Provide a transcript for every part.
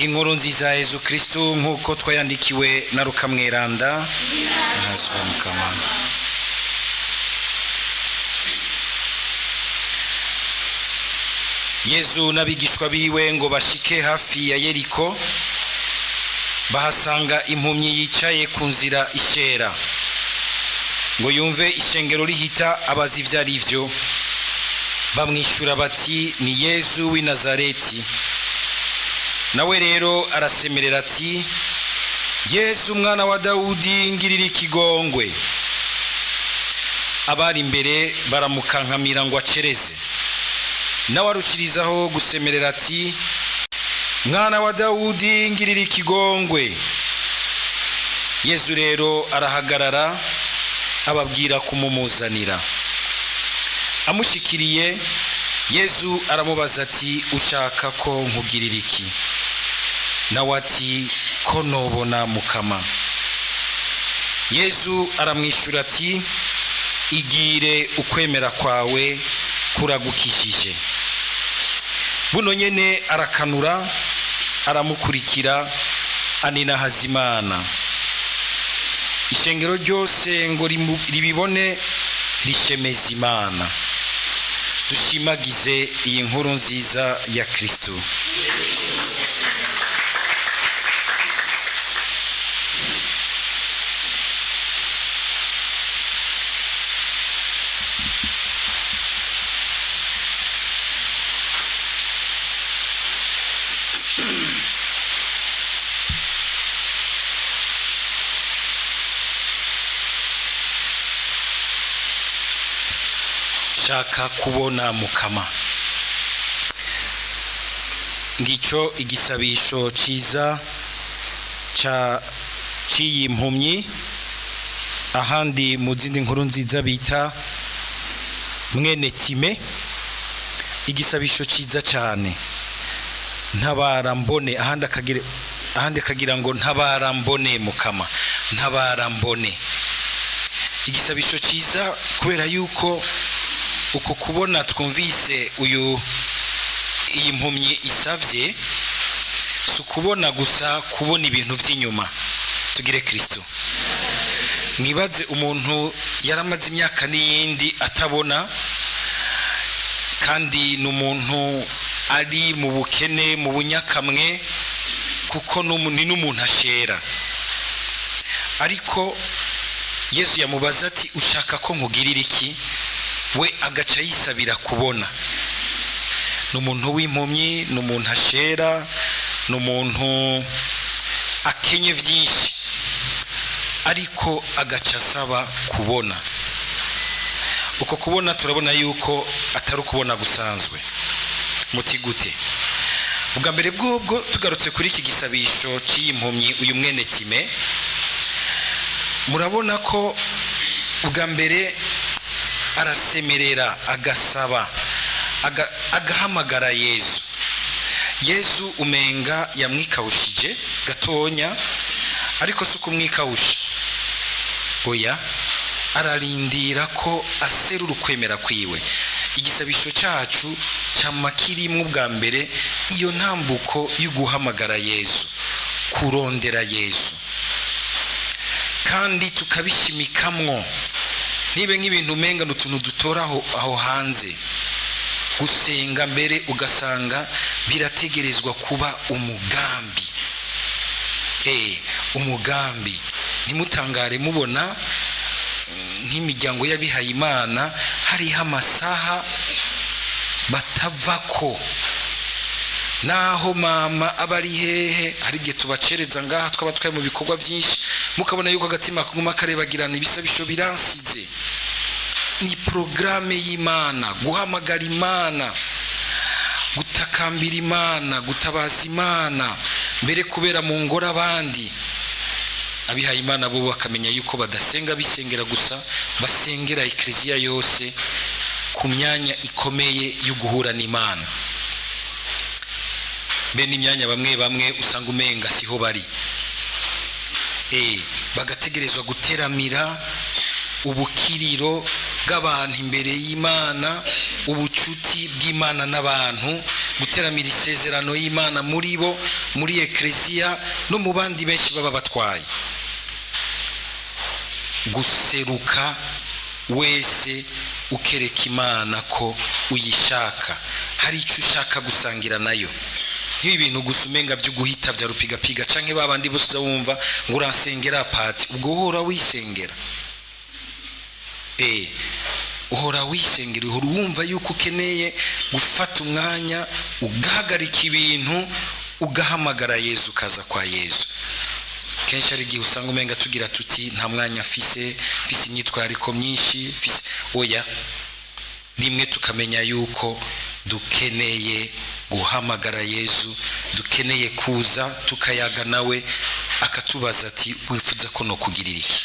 Inkuru nziza ya Yesu Kristo nkuko twayandikiwe na Luka mweranda. Nazwa Mukama. Yesu n'abigishwa biwe ngo bashike hafi ya Yeriko, bahasanga impumyi yicaye ku nzira ishera. Ngo yumve ishengero rihita abaza ivyo arivyo, bamwishura bati ni Yesu w'i Nazareti. Nawe rero arasemerera ati, Yesu mwana wa Dawudi ngirira ikigongwe. Abari imbere baramukankamira ngo acereze. Nawe arushirizaho gusemerera ati, mwana wa Dawudi ngirira ikigongwe. Yesu rero arahagarara ababwira kumumuzanira. Amushikiriye, Yesu aramubaza ati, ushaka ko nkugirira iki? Nawe ati, ko nobona Mukama. Yesu aramwishura ati, igire ukwemera kwawe kuragukishije. Buno nyene arakanura, aramukurikira, aninahaza Imana. Ishengero ryose ngo ribibone rishemeza Imana. Dushimagize iyi nkuru nziza ya Kristo. Shaka kubona Mukama. Ngico igisabisho ciza ciyi impumyi, ahandi mu zindi nkuru nziza bita mwene Time. Igisabisho ciza cyane, ntabara mbone, ahandi akagira ngo ntabara mbone Mukama, ntabara mbone. Igisabisho ciza kubera yuko uko kubona twumvise iyi mpumyi isavye, si kubona gusa, kubona ibintu vy'inyuma. Tugire Kristo. Mwibaze umuntu yaramaze imyaka n'iyindi atabona, kandi n'umuntu ari mu bukene, mu bunyakamwe, kuko ni n'umuntu ashera. Ariko Yesu yamubaza ati, ushaka ko nkugirira iki? We agaca yisabira kubona. N'umuntu w'impumyi, n'umuntu ashera, n'umuntu akenye vyinshi, ariko agaca asaba kubona. Uko kubona turabona yuko atari ukubona gusanzwe. Muti gute? Ubwa mbere bw'ubwo tugarutse kuri iki gisabisho cy'iyi mpumyi, uyu mwene Time, murabona ko ubwa mbere arasemerera, agasaba, agahamagara Yesu. Yesu umenga yamwikawushije gatonya, ariko si ukumwikawusha. Oya, ararindira ko aserura ukwemera kwiwe. Igisabisho cyacu cyamakirimo bwa mbere iyo ntambuko yo guhamagara Yesu, kurondera Yesu, kandi tukabishimikamwo. Nibe nk'ibintu umenga n'utuntu dutoraho aho hanze, gusenga mbere ugasanga birategerezwa kuba umugambi. Umugambi. Nimutangare mubona nk'imiryango y'abihaye Imana hariho amasaha batavako, naho mama abari hehe, hari igihe tubacereza ngaha twaba twaye mu bikorwa byinshi, mukabona yuko agatima kaguma karebagirana, ibisabisho biransize. Ni programe y'Imana, guhamagara Imana, gutakambira Imana, gutabaza Imana, mbere kubera mu ngora abandi. Abihaye Imana bo bakamenya yuko badasenga bisengera gusa, basengera ekleziya yose ku myanya ikomeye yo guhura n'Imana. Bene imyanya bamwe usanga umenga siho bari. Bagategerezwa guteramira ubukiriro bw'abantu imbere y'Imana, ubucuti bw'Imana n'abantu guteramira isezerano y'Imana muri bo, muri ekleziya no mu bandi benshi baba batwaye. Guseruka wese ukereka Imana ko uyishaka, hari icyo ushaka gusangira nayo. Nk'ibi bintu gusa umenga byo guhita bya rupigapiga canke babandi bose wumva ngo uransengera pati, ubwo uhora wisengera. Uhora wisengera, uhora wumva yuko ukeneye gufata umwanya ugahagarika ibintu ugahamagara Yesu, ukaza kwa Yesu. Kenshi ari igihe usanga umenga tugira tuti nta mwanya afise imyitwariko myinshi, oya, rimwe tukamenya yuko dukeneye guhamagara Yesu, dukeneye kuza tukayaga nawe akatubaza ati wifuza ko no kugirira iki.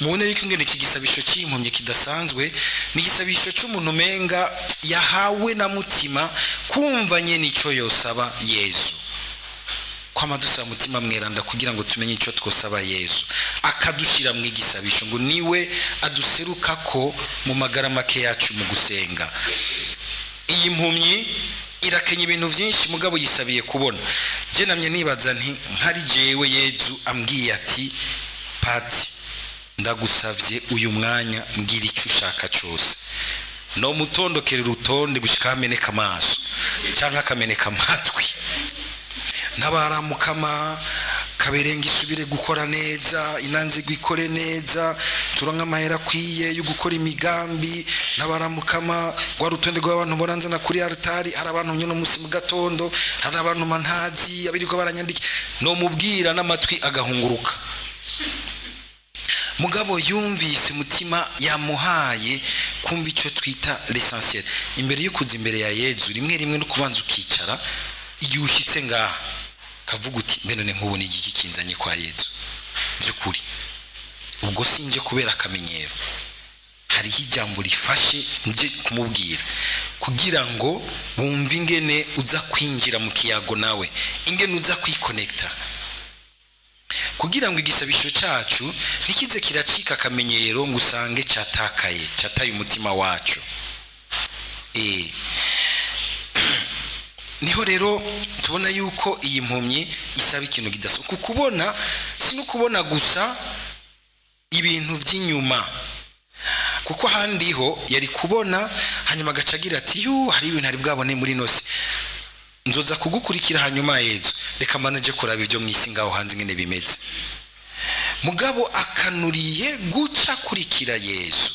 Mubone riko ngene iki gisabisho cy'impumye kidasanzwe, ni gisabisho cy'umuntu umenga yahawe na mutima kumva nyene ico yosaba Yesu. Kwama dusaba mutima mweranda kugira ngo tumenye ico twosaba Yesu, akadushira mu igisabisho ngo niwe aduseruka ko mu magara make yacu mu gusenga. Iyi mpumyi irakenya ibintu byinshi mugabo yisabiye kubona. Je namye nibaza nti nkari jewe Yesu ambwiye ati pati ndagusavye uyu mwanya mbwira icyo ushaka cyose, no mutondokera urutonde gushika ameneka amaso cyangwa akameneka amatwi, ntabaramukama kaberenga isubire gukora neza, inanze gwikore neza, turonka amahera kwiye yo gukora imigambi, ntabaramukama gwa rutonde rw'abantu boranzana kuri altari, hari abantu nyine umunsi mu gatondo, hari abantu mantazi abiriko baranyandika, no mubwira n'amatwi agahunguruka. Mugabo yumvise mutima yamuhaye kumva icyo twita l'essentiel. Imbere yo kuza imbere ya Yesu rimwe no kubanza ukicara, igihe ushitse ngaha kavuga uti mbene nkubona igiki kinzanye kwa Yesu byukuri. Ubwo sinje kubera akamenyero, hari ijambo rifashe nje kumubwira kugira ngo wumve ingene uza kwinjira mu kiyago nawe, ingene uza kwiconnecta, kugira ngo igisabisho cyacu ntikize kiracika akamenyero ngo usange cyataye umutima wacu. Niho rero tubona yuko iyi mpumyi isaba ikintu kidasohoka. Kubona si no kubona gusa ibintu by'inyuma, kuko handiho yari kubona hanyuma agacagira ati hari ibintu ari bwabone muri nose, nzoza kugukurikira hanyuma Yesu reka manaje kuraba ibyo mwisi ngaho hanze ngene bimeze. Mugabo akanuriye guca kurikira Yesu.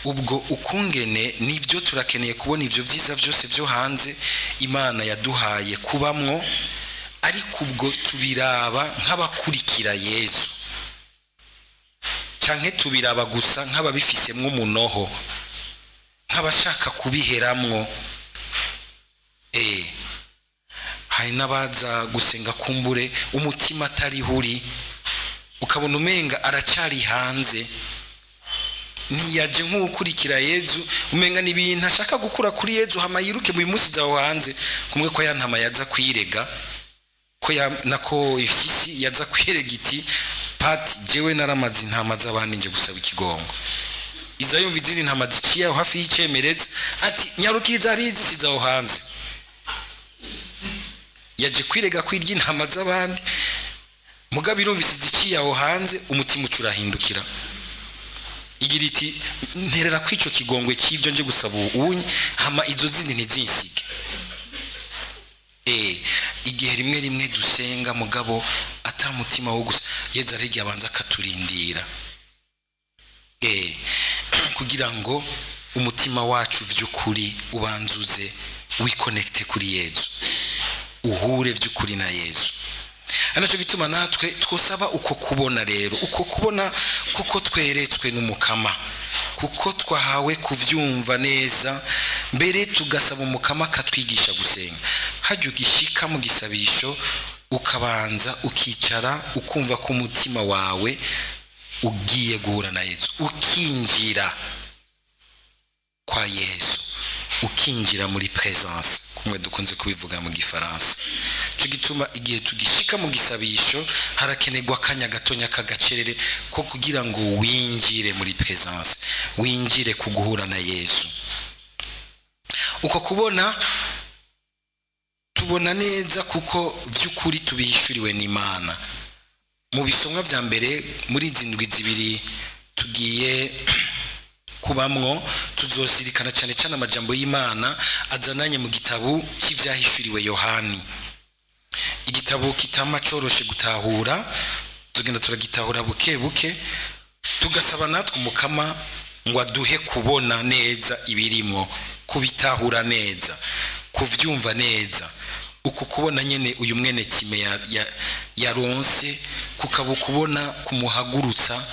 Ubwo ukungene nivyo turakeneye kubona ivyo vyiza vyose byo hanze Imana yaduhaye kubamwo, ariko ubwo tubiraba nk'abakurikira Yesu canke tubiraba gusa nk'ababifisemwe umunoho, nk'abashaka kubiheramwo. Hari n'abaza gusenga kumbure umutima atari huri, ukabona umenga aracari hanze, ntiyaje nk'ukurikira Yesu, umenga n'ibintu ashaka gukura kuri Yesu hama yiruke mu munsi zaho hanze, kumwe ko yantama yaza kwirega ko nako ifisi yaza kwirega iti pati jewe naramaze intama z'abandi nje gusaba ikigongo. Iza yumva izindi ntama ziciye aho hafi y'icemeretse ati nyarukiriza ari izi sizaho hanze, yaje kwirega kwirya intama z'abandi. Mugabo irumvise ziciye aho hanze umutima ucurahindukira, igira iti nterera kwico kigongwe cy'ibyo nje gusaba unyi hama izo zindi ntizinsige. Igihe rimwe dusenga mugabo atamutima wo gusa Yesu arege abanza akaturindira kugira ngo umutima wacu vy'ukuri ubanzuze wiconnecte kuri Yesu, uhure vy'ukuri na Yesu. Anacho gituma natwe twosaba uko kubona rero, uko kubona kuko tweretswe n'umukama, kuko twahawe kuvyumva neza, mbere tugasaba umukama katwigisha gusenga. Hajye ugishika mu gisabisho ukabanza ukicara ukumva ko umutima wawe ugiye guhura na Yesu, ukinjira kwa Yesu, ukinjira muri presence, kumwe dukunze kubivuga mu gifaransa. Cyo gituma igihe tugishika mu gisabisho harakenegwa kanya gatonya kagacerere ko kugira ngo winjire muri presence, winjire kuguhura na Yesu. uko kubona tubona neza kuko by'ukuri tubihishuriwe n'Imana. Mu bisomwa bya mbere muri izi ndwi zibiri tugiye kubamwo tuzozirikana cyane cyane amajambo y'Imana azananye mu gitabo cy'ivyahishuriwe Yohani. Igitabo kitama coroshe gutahura, tugenda turagitahura buke buke, tugasaba natwe umukama ngo aduhe kubona neza ibirimo, kubitahura neza, kuvyumva neza. Uko kubona nyene uyu mwene Time yaronse kukaba kubona kumuhagurutsa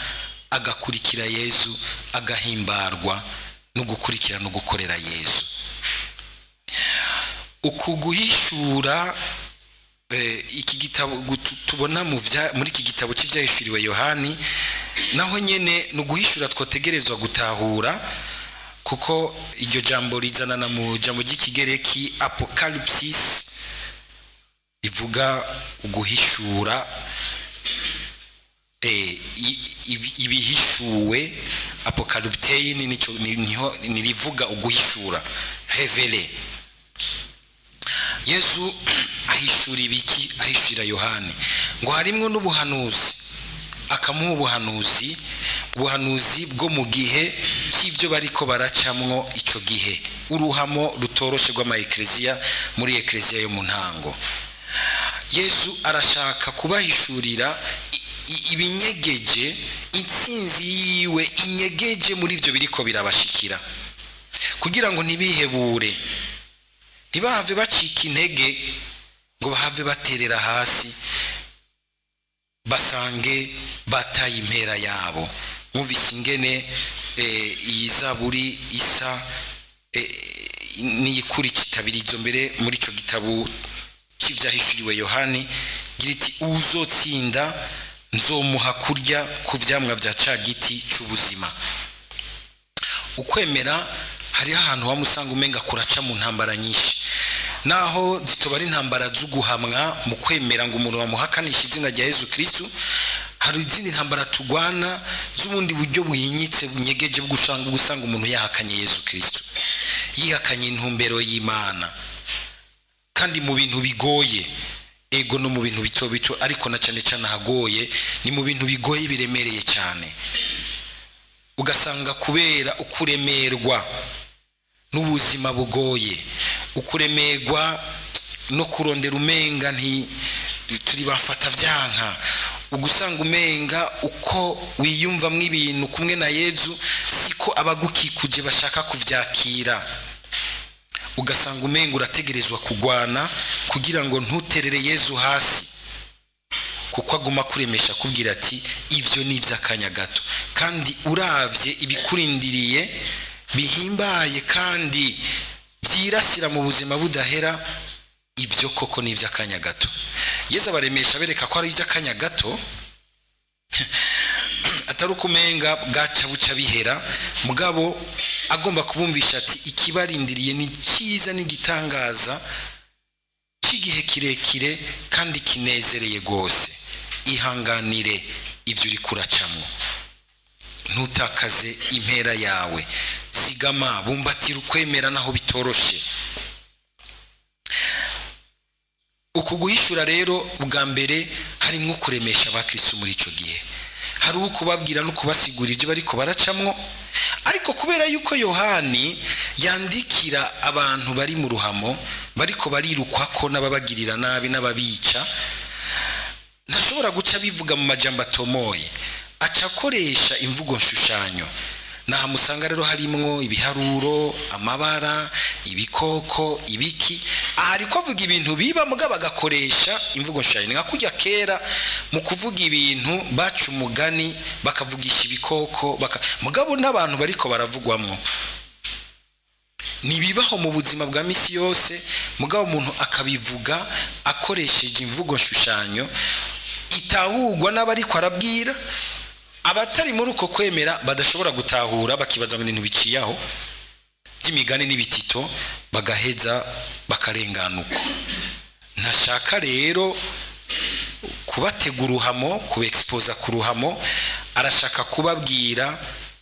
agakurikira Yesu, agahimbarwa no gukurikira no gukorera Yesu. Uku guhishura iki gitabo tubona muri iki gitabo cy'ivyahishuriwe Yohani, naho nyene no guhishura twotegerezwa gutahura, kuko iryo jambo rizanana mu jambo ry'ikigereki apocalypsis, ivuga uguhishura, ibihishuwe. Apocalyptein niho nirivuga uguhishura, révéler. Yesu ahishura ibiki? Ahishura Yohani ngo harimwo n'ubuhanuzi, akamuha ubuhanuzi bwo mu gihe cy'ibyo bariko baracamwo ico gihe, uruhamo rutoroshe rw'ama ekleziya muri ekleziya yo mu ntango. Yesu arashaka kubahishurira ibinyegeje, intsinzi yiwe inyegeje muri ibyo biriko birabashikira, kugira ngo ntibihebure, ntibahave bacika intege, ngo bahave baterera hasi basange bataye impera yabo. Mwumvise ingene iyi zaburi isa n'iyikuri kitabirizo mbere muri ico gitabo cy'ivyahishuriwe Yohani, gira iti uzotsinda nzomuha kurya ku vyamwa vya ca giti c'ubuzima. Ukwemera hari ahantu wamusanga umenga kuraca mu ntambara nyinshi, naho zitoba ari intambara z'uguhamwa mu kwemera ngo umuntu bamuhakanisha izina rya Yesu Kristo. Hari izindi ntambara tugwana z'ubundi buryo buhinyitse bunyegeje bwo gusanga umuntu yahakanye Yesu Kristo, yihakanye intumbero y'Imana, kandi mu bintu bigoye. Ego no mu bintu bito bito, ariko na cyane cyane hagoye ni mu bintu bigoye biremereye cyane. Ugasanga kubera ukuremerwa n'ubuzima bugoye, ukuremerwa no kurondera umenga turi bafata vyanka, ugusanga umenga uko wiyumvamwe ibintu kumwe na Yesu siko abagukikuje bashaka kuvyakira. Ugasanga umenga urategerezwa kugwana kugira ngo ntuterere Yesu hasi, kuko aguma kuremesha kubwira ati ivyo ni ivy'akanya gato, kandi uravye ibikurindiriye bihimbaye kandi byirasira mu buzima budahera, ivyo koko ni ivy'akanya gato. Yesu abaremesha bereka ko ari ivy'akanya gato, atari ukumenga bwaca buca bihera, mugabo agomba kubumvisha ati ikibarindiriye ni cyiza n'igitangaza cy'igihe kirekire kandi kinezereye gose. Ihanganire ivyo uri kuracamo, ntutakaze impera yawe, zigama, bumbatira ukwemera naho bitoroshe. Uku guhishura rero bwa mbere harimo kuremesha abakristo muri ico gihe, hari ukubabwira no kubasigura ibyo bariko baracamwo. Ariko kubera yuko Yohani yandikira abantu bari mu ruhamo, bariko barirukwako n'ababagirira nabi n'ababica, ntashobora guca bivuga mu majambo atomoye, acakoresha imvugo nshushanyo. Naha musanga rero harimwo ibiharuro, amabara, ibikoko, ibiki. Ariko avuga ibintu biba mugabo agakoresha imvugo nshushanyo, nka kujya kera mu kuvuga ibintu baca umugani bakavugisha ibikoko, mugabo n'abantu bariko baravugwamwo. Nibibaho mu buzima bwa misi yose, mugabo umuntu akabivuga akoresheje imvugo nshushanyo itahugwa n'abariko arabwira. Abatari muri uko kwemera badashobora gutahura, bakibaza ngo ibintu biciyaho by'imigani n'ibitito, bagaheza bakarenganuka. Ntashaka rero kubategura uruhamo, kubexposa ku ruhamo, arashaka kubabwira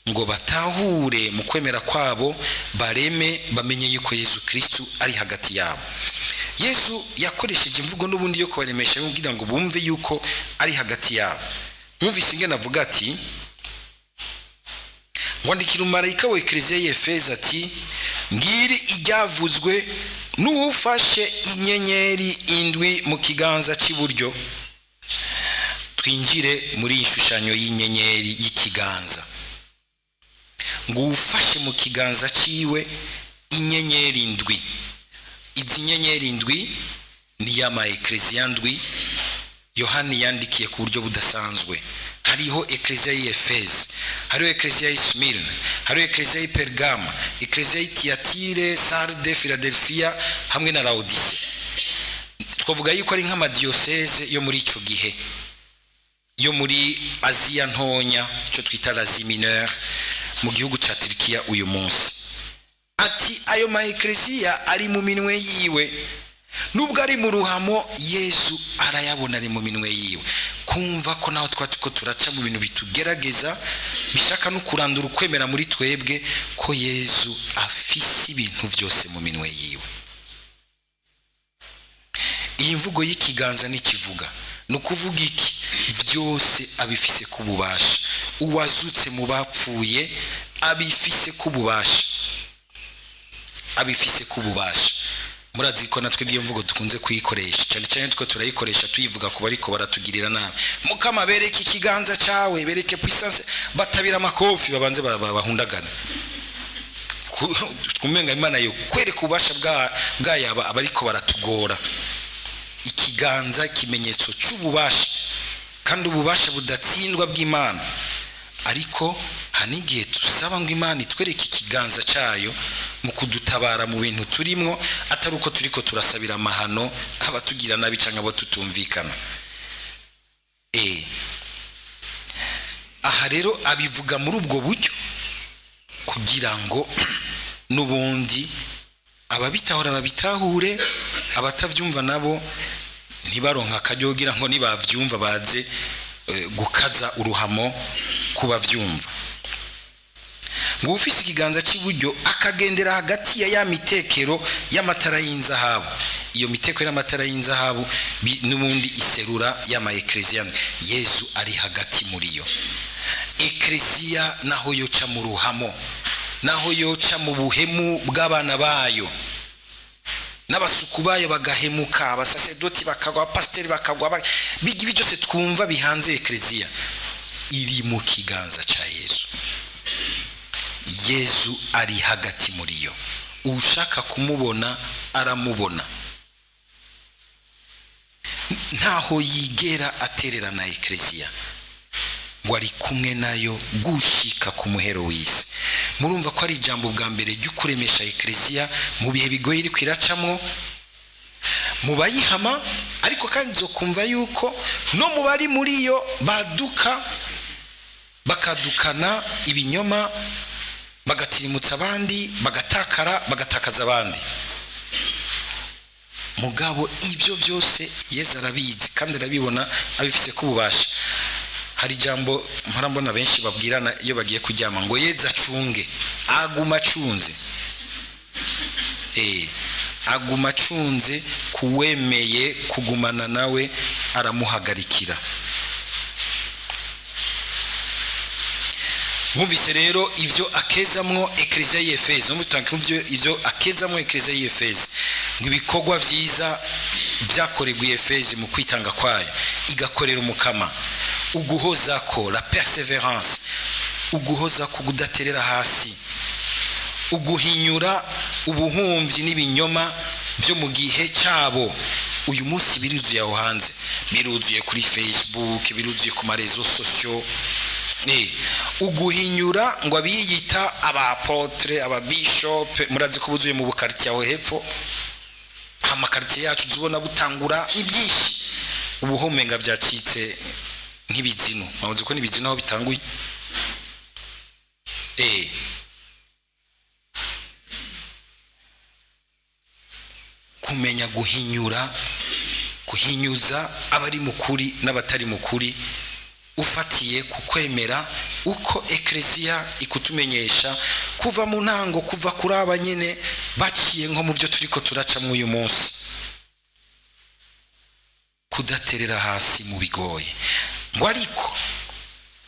ngo batahure mu kwemera kwabo, bareme bamenye yuko Yesu Kristo ari hagati yabo. Yesu yakoresheje imvugo n'ubundi yo kubaremesha kugira ngo bumve yuko ari hagati yabo. Mwumvise ingene avuga ati, ngwandikira umumarayika wa Ekleziya y'Efeso ati, ngiri iryavuzwe n'uwufashe inyenyeri indwi mu kiganza cy'iburyo. Twinjire muri ishushanyo y'inyenyeri y'ikiganza. Ngo ufashe mu kiganza ciwe inyenyeri indwi. Izi nyenyeri indwi ni y'ama Ekleziya ndwi Yohani yandikiye ku buryo budasanzwe. Hariho Ekleziya y'Efeso, hariho Ekleziya y'Smirna, hariho Ekleziya y'Pergama, Ekleziya y'Tiyatire, Sarde, Philadelphia hamwe na Laodicea. Twavuga yuko ari nk'amadiyoseze yo muri ico gihe, yo muri Aziya ntonya, cyo twita l'Asie mineure, mu gihugu ca Turkiya uyu munsi. Ati ayo ma Ekleziya ari mu minwe yiwe, nubwo ari mu ruhamo Yesu arayabona ari mu minwe yiwe. Kumva ko naho twatiko turaca mu bintu bitugerageza bishaka no kurandura ukwemera muri twebwe, ko Yesu afise ibintu byose mu minwe yiwe. Iyi mvugo y'ikiganza n'ikivuga no kuvuga iki? Byose abifise kububasha. Uwazutse mu bapfuye abifise kububasha, abifise kububasha. Murazi ko natwe iyo mvugo dukunze kuyikoresha cyane cyane, twe turayikoresha tuyivuga ku bariko baratugirira nabi. Mukama bereke ikiganza cawe, bereke puissance, batabira amakofi babanze bahundagana. Kumenga Imana yo kwereka ubasha bwayaba abariko baratugora. Ikiganza kimenyetso cy'ububasha, kandi ububasha budatsindwa bw'Imana. Ariko hanigiye tusaba ngo Imana itwereke ikiganza cyayo mu kudutabara mu bintu turimwo, atari uko turiko turasabira amahano abatugira nabi canke abo tutumvikana. Aha rero abivuga muri ubwo buryo kugira ngo nubundi ababitahura babitahure, abatavyumva nabo ntibaronka akaryogira ngo nibavyumva baze gukaza uruhamo kubavyumva. Ngo ufise ikiganza cy'iburyo akagendera hagati ya mitekero y'amatara y'inzahabu. Iyo mitekero y'amatara y'inzahabu n'ubundi iserura y'ama Ekleziya. Yesu ari hagati muri yo. Ekleziya naho yoca mu ruhamo, naho yoca mu buhemu bw'abana bayo, n'abasuku bayo bagahemuka, abasaserdoti bakagwa, abapasiteri bakagwa, bigi byose twumva bihanze Ekleziya, iri mu kiganza cya Yesu. Yesu ari hagati muri yo. Ushaka kumubona aramubona. Ntaho yigera atererana Ekleziya, ngo ari kumwe nayo gushika ku muhero w'isi. Murumva ko ari ijambo bwa mbere ry'ukuremesha Ekleziya mu bihe bigoye iri kwiracamwo, mu bayihama, ariko kandi zo kumva yuko no mu bari muri yo baduka bakadukana ibinyoma, bagatirimutsa abandi, bagatakaza abandi. Mugabo ivyo byose Yesu arabizi kandi arabibona, abifise kububasha. Hari jambo mpora mbona benshi babwirana iyo bagiye kuryama ngo Yesu acunge, aguma acunze. Aguma acunze, kuwemeye kugumana nawe aramuhagarikira. Mwumvise rero ivyo akezamwo Ekleziya y'Efeso, mutankumvyo ivyo akezamwo Ekleziya y'Efeso, ngo ibikorwa vyiza vyakorewe Efeso mu kwitanga kwayo, igakorera umukama, uguhoza ko la perseverance, uguhoza ko kudaterera hasi, uguhinyura ubuhumvyi n'ibinyoma byo mu gihe cyabo. Uyu munsi biruzuye aho hanze, biruzuye kuri Facebook, biruzuye ku marezo sociaux. Uguhinyura ngo abiyita abapotre, ababishop, murazi ko buzuye mu bukartiye aho hepfo. Amakartiye yacu zubona butangura ibyinshi, ubuhomenga byacitse nk'ibizino. Mabuze ko n'ibizino aho bitanguye. Kumenya guhinyuza abari mukuri n'abatari mukuri, ufatiye ku kwemera uko eklesia ikutumenyesha kuva mu ntango, kuva kuri aba nyene baciye nko mu byo turiko turacamwe uyu munsi, kudaterera hasi mu bigoye. Ngo ariko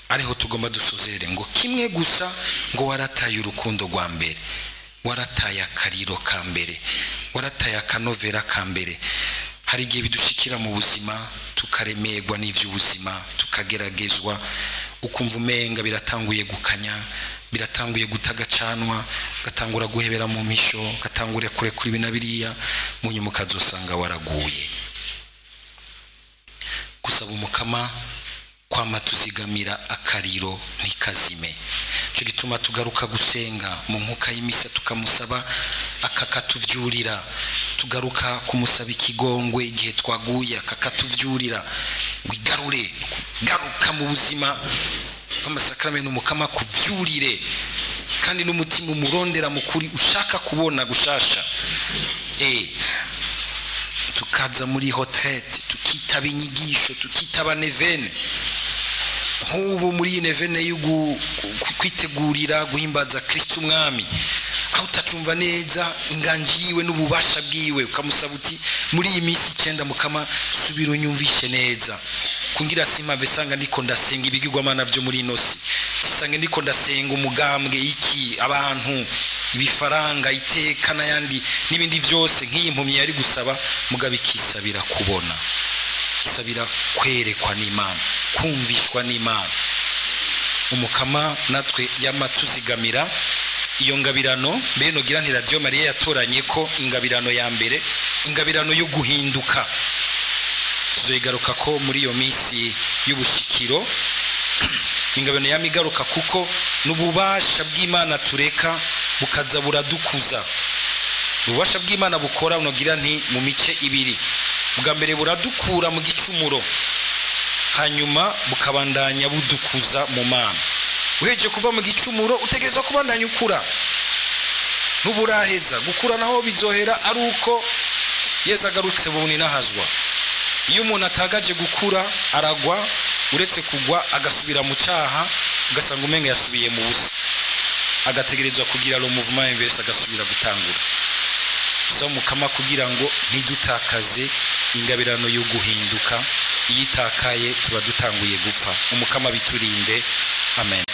ariho tugomba dusozere ngo kimwe gusa, ngo warataye urukundo rwa mbere, warataye akariro ka mbere, warataye akanovera ka mbere. Hari igihe bidushikira mu buzima tukaremerwa n'ivy'ubuzima, tukageragezwa, ukumva umenga biratanguye gukanya, biratanguye gutagacanwa, gatangura guhebera mu misho, gatangura kure kuri binabiriya, mu nyuma ukazosanga waraguye. Gusaba umukama kwama tuzigamira akariro ntikazime. Cyo gituma tugaruka gusenga mu nkuka y'imisa, tukamusaba akakatuvyurira, tugaruka kumusaba ikigongwe igihe twaguye akakatuvyurira, wigarure garuka mu buzima bw'amasakramentu, umukama kuvyurire kandi n'umutima umurondera mukuri ushaka kubona gushasha. Tukaza muri retraite, tukitaba inyigisho, tukitaba nevene. Nk'ubu muri nevene y'ugu kwitegurira guhimbaza Kristo umwami, aho utacumva neza inganji yiwe n'ububasha bwiwe, ukamusaba uti muri iyi minsi 9 mukama subira unyumvishe neza, kungira sima besanga ndiko ndasenga ibigirwamana byo muri inosi, sisange ndiko ndasenga umugambwe iki, abantu, ibifaranga, iteka n'ayandi n'ibindi byose. Nk'iyi impumyi yari gusaba mugabikisabira kubona, isabira kwerekwa n'Imana, kumvishwa n'Imana. Umukama natwe yamatuzigamira iyo ngabirano. Mbere nogira nti Radio Maria yatoranye ko ingabirano ya mbere, ingabirano yo guhinduka, tuzoyigaruka ko muri iyo misi y'ubushikiro. Ingabirano yamigaruka kuko n'ububasha bw'Imana tureka bukaza buradukuza. Ububasha bw'Imana bukora nogira nti mu mice ibiri. Bwa mbere buradukura mu gicumuro, hanyuma bukabandanya budukuza mu Mana. Uheje kuva mu gicumuro utegereza kubandanya ukura, nuburaheza gukura naho bizohera ari uko Yesu agarutse mu ninahazwa. Iyo umuntu atagaje gukura aragwa, uretse kugwa agasubira mu cyaha, ugasanga umenga yasubiye mu busa, agategerezwa kugira lo mouvement inverse, agasubira gutangura. Sasa mukama kugira ngo ntidutakaze ingabirano yo guhinduka, iyitakaye tuba dutanguye gupfa. Umukama biturinde, amen.